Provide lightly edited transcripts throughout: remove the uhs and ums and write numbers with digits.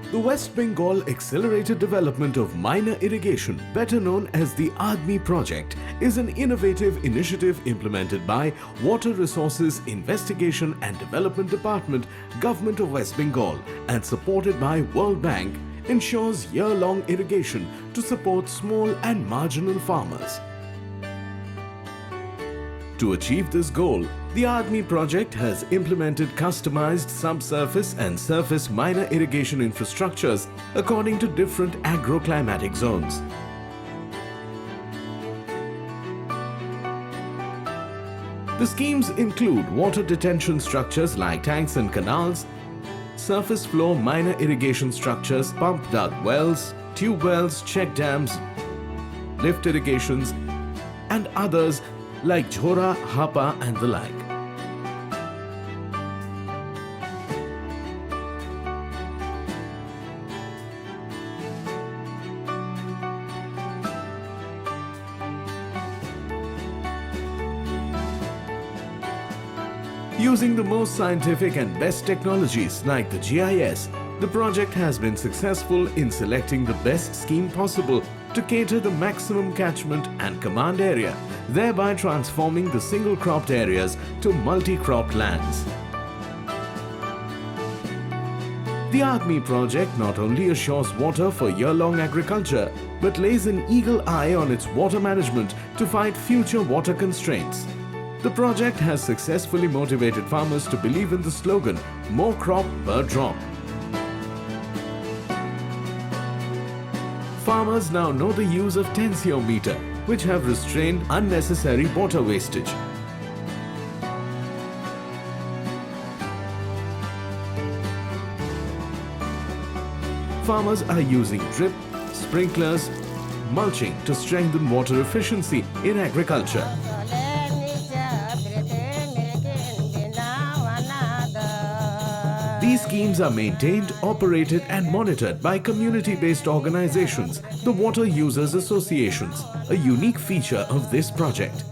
The West Bengal Accelerated Development of Minor Irrigation, better known as the ADMIP project, is an innovative initiative implemented by Water Resources Investigation and Development Department, Government of West Bengal, and supported by World Bank, ensures year-long irrigation to support small and marginal farmers. To achieve this goal, the ADMIP project has implemented customized subsurface and surface minor irrigation infrastructures according to different agroclimatic zones. The schemes include water detention structures like tanks and canals, surface floor minor irrigation structures, pump duct wells, tube wells, check dams, lift irrigations, and others like Jhora, Hapa and the like. Using the most scientific and best technologies like the GIS, the project has been successful in selecting the best scheme possible to cater the maximum catchment and command area, thereby transforming the single-cropped areas to multi-cropped lands. The ADMIP project not only assures water for year-long agriculture, but lays an eagle eye on its water management to fight future water constraints. The project has successfully motivated farmers to believe in the slogan, "More crop per drop." Farmers now know the use of tensiometer, which have restrained unnecessary water wastage. Farmers are using drip, sprinklers, mulching to strengthen water efficiency in agriculture. These schemes are maintained, operated and monitored by community-based organizations, the Water Users Associations, a unique feature of this project.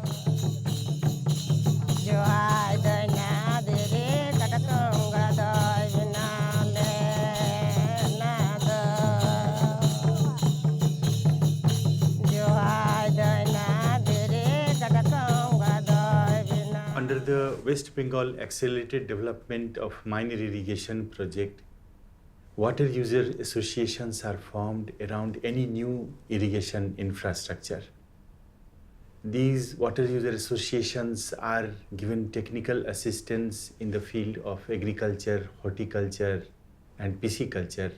Under the West Bengal Accelerated Development of Minor Irrigation project, water user associations are formed around any new irrigation infrastructure. These water user associations are given technical assistance in the field of agriculture, horticulture, and pisciculture.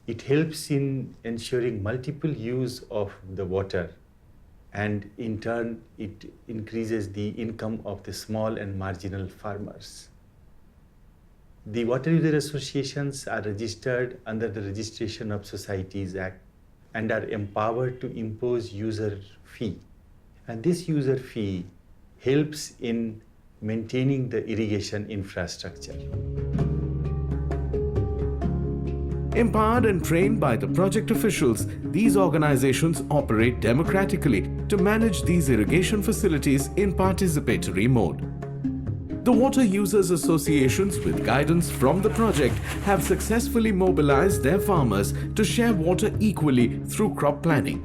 It helps in ensuring multiple use of the water, and in turn, it increases the income of the small and marginal farmers. The Water User Associations are registered under the Registration of Societies Act and are empowered to impose user fee. And this user fee helps in maintaining the irrigation infrastructure. Empowered and trained by the project officials, these organizations operate democratically to manage these irrigation facilities in participatory mode. The Water Users Associations, with guidance from the project, have successfully mobilized their farmers to share water equally through crop planning.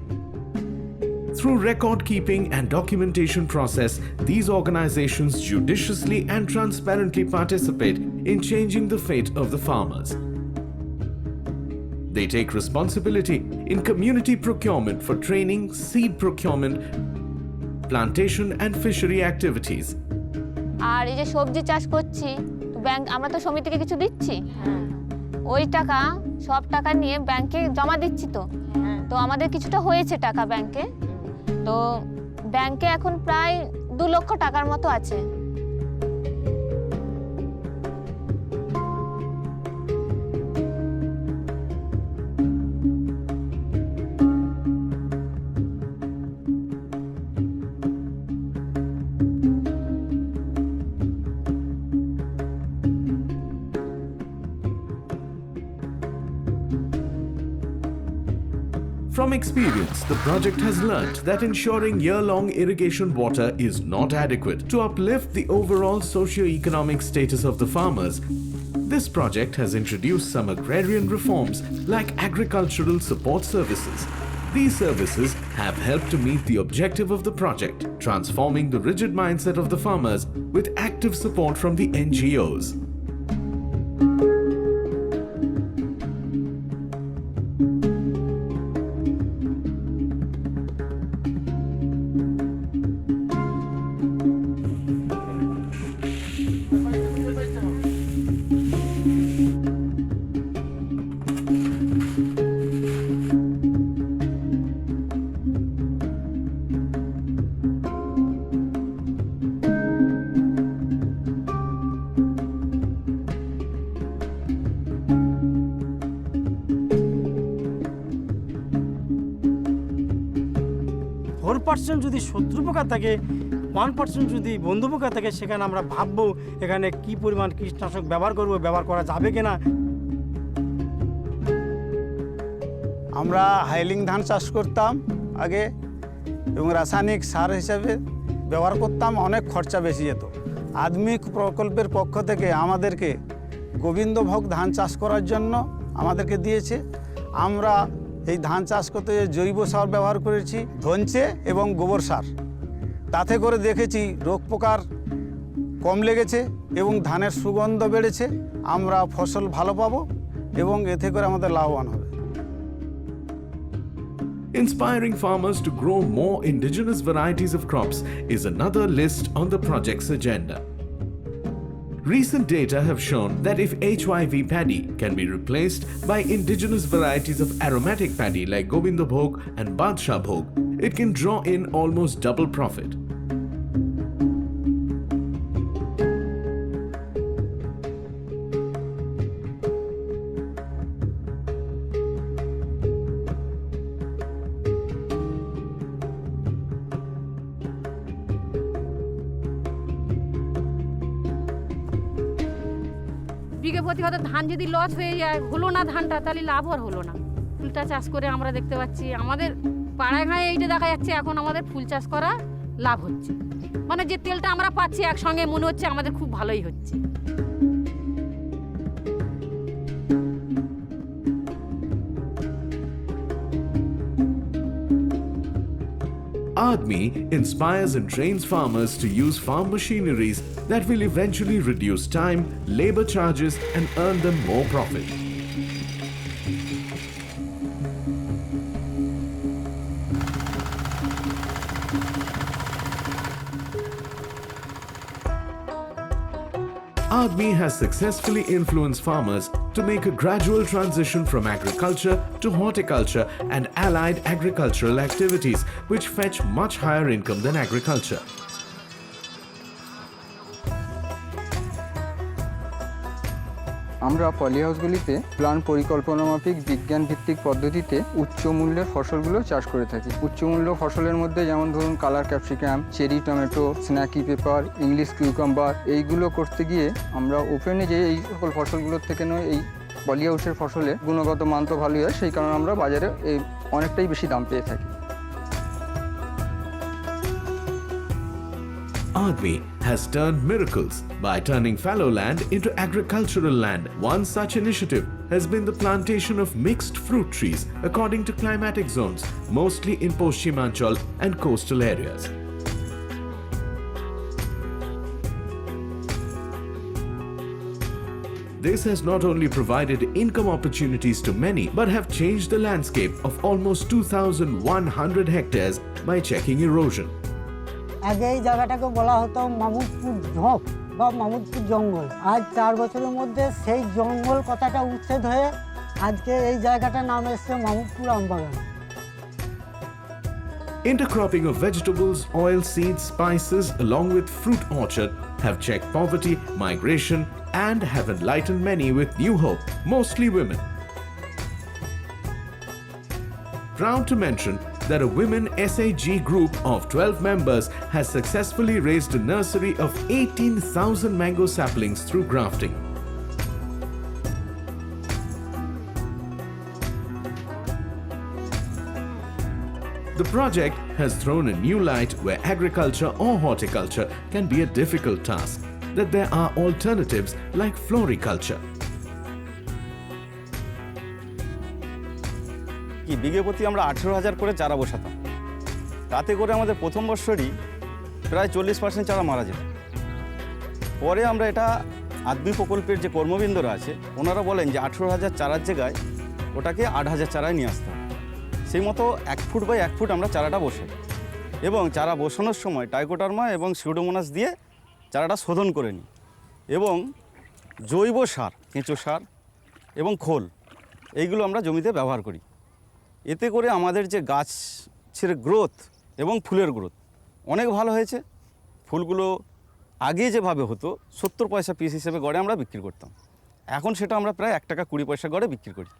Through record keeping and documentation process, these organizations judiciously and transparently participate in changing the fate of the farmers. They take responsibility in community procurement for training, seed procurement, plantation and fishery activities. আর এই যে সবজি চাষ করছি, তো bank আমরা তো সমিতিকে কিছু দিচ্ছি, ওই টাকা সব টাকা নিয়ে ব্যাংকে জমা দিচ্ছি, তো আমাদের কিছুটা হয়েছে টাকা ব্যাংকে, তো ব্যাংকে এখন প্রায় 2 লক্ষ টাকার মতো আছে। From experience, the project has learnt that ensuring year-long irrigation water is not adequate to uplift the overall socio-economic status of the farmers. This project has introduced some agrarian reforms like agricultural support services. These services have helped to meet the objective of the project, transforming the rigid mindset of the farmers with active support from the NGOs. % যদি শত্রু পোকা থাকে 1% যদি বন্ধু পোকা থাকে সেখানে আমরা ভাববো এখানে কি পরিমাণ কীটনাশক ব্যবহার করব, ব্যবহার করা যাবে কিনা। আমরা হাইলিং ধান চাষ করতাম আগে এবং রাসায়নিক সার হিসেবে ব্যবহার করতাম, অনেক খরচা বেশি যেত। আধুনিক প্রকল্পের পক্ষ থেকে আমাদেরকে গোবিন্দভোগ ধান চাষ করার জন্য আমাদেরকে দিয়েছে। আমরা এই ধান চাষ করতে জৈব সার ব্যবহার করেছি, ধনচে এবং গোবর সার। তাতে করে দেখেছি রোগ পোকার কম লেগেছে এবং ধানের সুগন্ধ বেড়েছে। আমরা ফসল ভালো পাবো এবং এতে করে আমাদের লাভবান হবে। Inspiring farmers to grow more indigenous varieties of crops is another list on the project's agenda. Recent data have shown that if HYV paddy can be replaced by indigenous varieties of aromatic paddy like Govindabhog and Badshah Bhog, it can draw in almost double profit. বিঘে প্রতি হয়তো ধান যদি loss হয়ে যায়, হলো না ধানটা, তাহলে লাভ আর হলো না। ফুলটা চাষ করে আমরা দেখতে পাচ্ছি আমাদের পাড়ায় গাঁয়ে এইটা দেখা যাচ্ছে এখন আমাদের ফুল চাষ করা লাভ হচ্ছে। মানে যে তেলটা আমরা পাচ্ছি একসঙ্গে মনে হচ্ছে আমাদের খুব ভালোই হচ্ছে। ADMI inspires and trains farmers to use farm machineries that will eventually reduce time, labor charges, and earn them more profit. ADMI has successfully influenced farmers to make a gradual transition from agriculture to horticulture and allied agricultural activities, which fetch much higher income than agriculture. আমরা পলি হাউসগুলিতে plan পরিকল্পনা মাফিক বিজ্ঞান ভিত্তিক পদ্ধতিতে উচ্চ মূল্যের ফসলগুলো চাষ করে থাকি। উচ্চ মূল্য ফসলের মধ্যে যেমন ধরুন colour capsicum, cherry tomato, snacky pepper, English cucumber, এইগুলো করতে গিয়ে আমরা ওপেনে যে এই সকল ফসলগুলোর থেকে নয় এই পলি হাউসের ফসলের গুণগত মান তো ভালোই হয়, সেই কারণে আমরা বাজারে এই অনেকটাই বেশি দাম পেয়ে থাকি। ADMI has turned miracles by turning fallow land into agricultural land. One such initiative has been the plantation of mixed fruit trees according to climatic zones, mostly in Poschimanchal and coastal areas. This has not only provided income opportunities to many, but have changed the landscape of almost 2,100 hectares by checking erosion. আগে এই জায়গাটাকে বলা হতো মামুদপুর ঝোপ বা মামুদপুর জঙ্গল। আজ 4 বছরের মধ্যে সেই জঙ্গল কথাটা উচ্ছেদ হয়ে আজকে এই জায়গাটার নাম এসেছে মামুদপুর আমবাগান। Intercropping of vegetables, oil seeds, spices along with fruit orchard have checked poverty, migration and have enlightened many with new hope, mostly women. Proud to mention that a women SAG group of 12 members has successfully raised a nursery of 18,000 mango saplings through grafting. The project has thrown a new light where agriculture or horticulture can be a difficult task, that there are alternatives like floriculture. কি বিঘে প্রতি আমরা 18,000 করে চারা বসাতাম। তাতে করে আমাদের প্রথম বছরই প্রায় 40% চারা মারা যেত। পরে আমরা এটা আদমি প্রকল্পের যে কর্মবৃন্দরা আছে ওনারা বলেন যে 18,000 চারার জায়গায় ওটাকে 8,000 চারায় নিয়ে আসতে হবে। সেই মতো 1 ফুট বাই 1 ফুট আমরা চারাটা বসাই এবং চারা বসানোর সময় টাইকোডার্মা এবং সিউডোমোনাস দিয়ে চারাটা শোধন করে নিই এবং জৈব সার, কেঁচো সার এবং খোল এইগুলো আমরা জমিতে ব্যবহার করি। এতে করে আমাদের যে গাছের গ্রোথ এবং ফুলের গ্রোথ অনেক ভালো হয়েছে। ফুলগুলো আগে যেভাবে হতো 70 পয়সা পিস হিসেবে গড়ে আমরা বিক্রি করতাম, এখন সেটা আমরা প্রায় 1 টাকা 20 পয়সা গড়ে বিক্রি করি।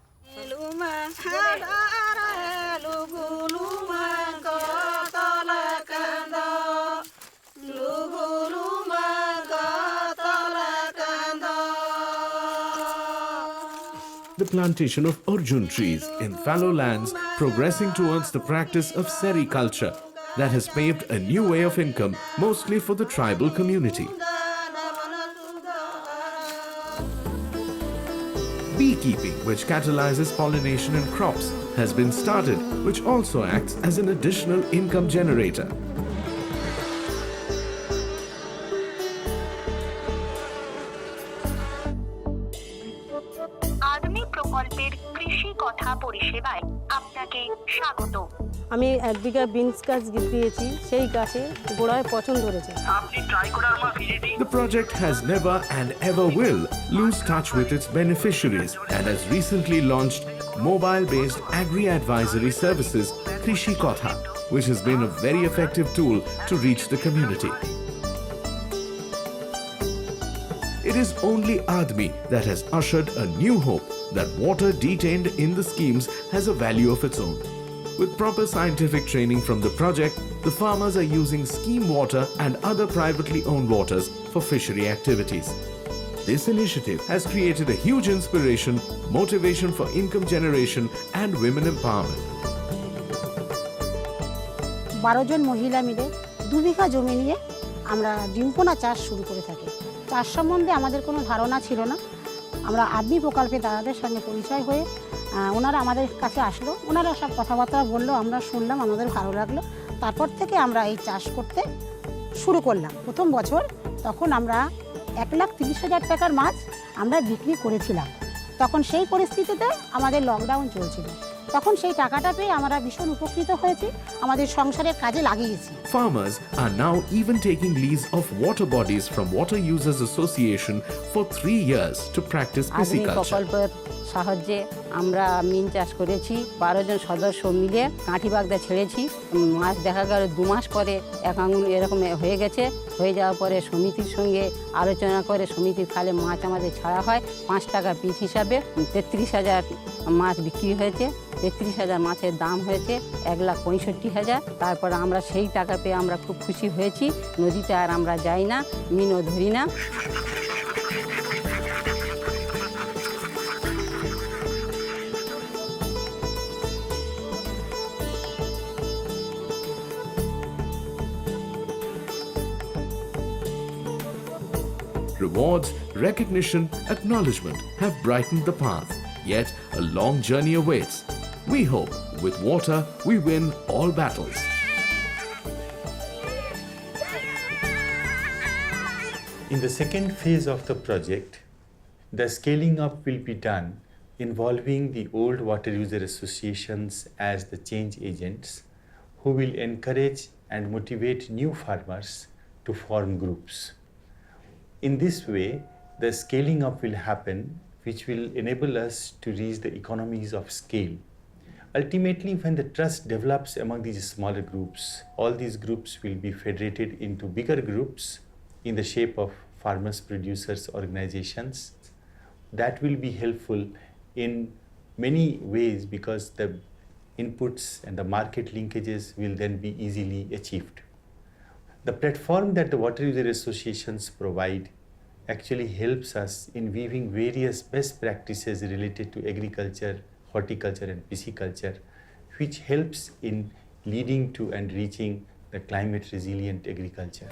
The plantation of Arjun trees in fallow lands, progressing towards the practice of sericulture that has paved a new way of income, mostly for the tribal community. Beekeeping, which catalyzes pollination in crops, has been started, which also acts as an additional income generator. আদমি প্রকল্পের কৃষি কথা পরিষেবায় আপনাকে স্বাগত। আমি 1 বিঘা beans গাছ দিয়েছি, সেই গাছে গোড়ায় পচন ধরেছে। The project has never and ever will lose touch with its beneficiaries and has recently launched mobile-based agri-advisory services, Krishi Kotha, which has been a very effective tool to reach the community. It is only ADMI that has ushered a new hope that water detained in the schemes has a value of its own. With proper scientific training from the project, the farmers are using scheme water and other privately owned waters for fishery activities. This initiative has created a huge inspiration, motivation for income generation and women empowerment. 12 জন মহিলা মিলে 2 বিঘা জমি নিয়ে আমরা ডিম্পোনা চাষ শুরু করে থাকি। চাষ সম্বন্ধে আমাদের কোনো ধারণা ছিল না। আমরা আদমি প্রকল্পে দাদাদের সঙ্গে পরিচয় হয়ে ওনারা আমাদের কাছে আসলো, ওনারা সব কথাবার্তা বললো, আমরা শুনলাম, আমাদের ভালো লাগলো। তারপর থেকে আমরা এই চাষ করতে শুরু করলাম। প্রথম বছর তখন আমরা 1,30,000 টাকার মাছ আমরা বিক্রি করেছিলাম। তখন সেই পরিস্থিতিতে আমাদের লকডাউন চলছিল। তখন সেই টাকাটা পেয়ে আমরা ভীষণ উপকৃত হয়েছি, আমাদের সংসারের কাজে লাগিয়েছি। Farmers are now even taking lease of water bodies from Water Users Association for 3 years to practice pisciculture. প্রকল্পের সাহায্যে আমরা মিন চাষ করেছি। 12 জন সদস্য মিলে কাঠি বাগদা ছেড়েছি। মাছ দেখা গেল 2 মাস পরে 1 আঙুল এরকম হয়ে গেছে। হয়ে যাওয়ার পরে সমিতির সঙ্গে আলোচনা করে সমিতির খালে মাছ আমাদের ছাড়া হয় 5 টাকা পিস হিসাবে। 33,000 মাছ বিক্রি হয়েছে। 33,000 মাছের দাম হয়েছে 1,65,000। তারপর আমরা সেই টাকা পেয়ে আমরা খুব খুশি হয়েছি। নদীতে আর আমরা যাই না, মিনও ধরি না। Rewards, recognition, acknowledgement have brightened the path, yet a long journey awaits. We hope with water we win all battles. In the second phase of the project, the scaling up will be done involving the old water user associations as the change agents who will encourage and motivate new farmers to form groups. In this way, the scaling up will happen, which will enable us to reach the economies of scale. Ultimately, when the trust develops among these smaller groups, all these groups will be federated into bigger groups in the shape of farmers, producers, organizations. That will be helpful in many ways because the inputs and the market linkages will then be easily achieved. The platform that the water user associations provide actually helps us in weaving various best practices related to agriculture, horticulture and pisciculture, which helps in leading to and reaching the climate resilient agriculture.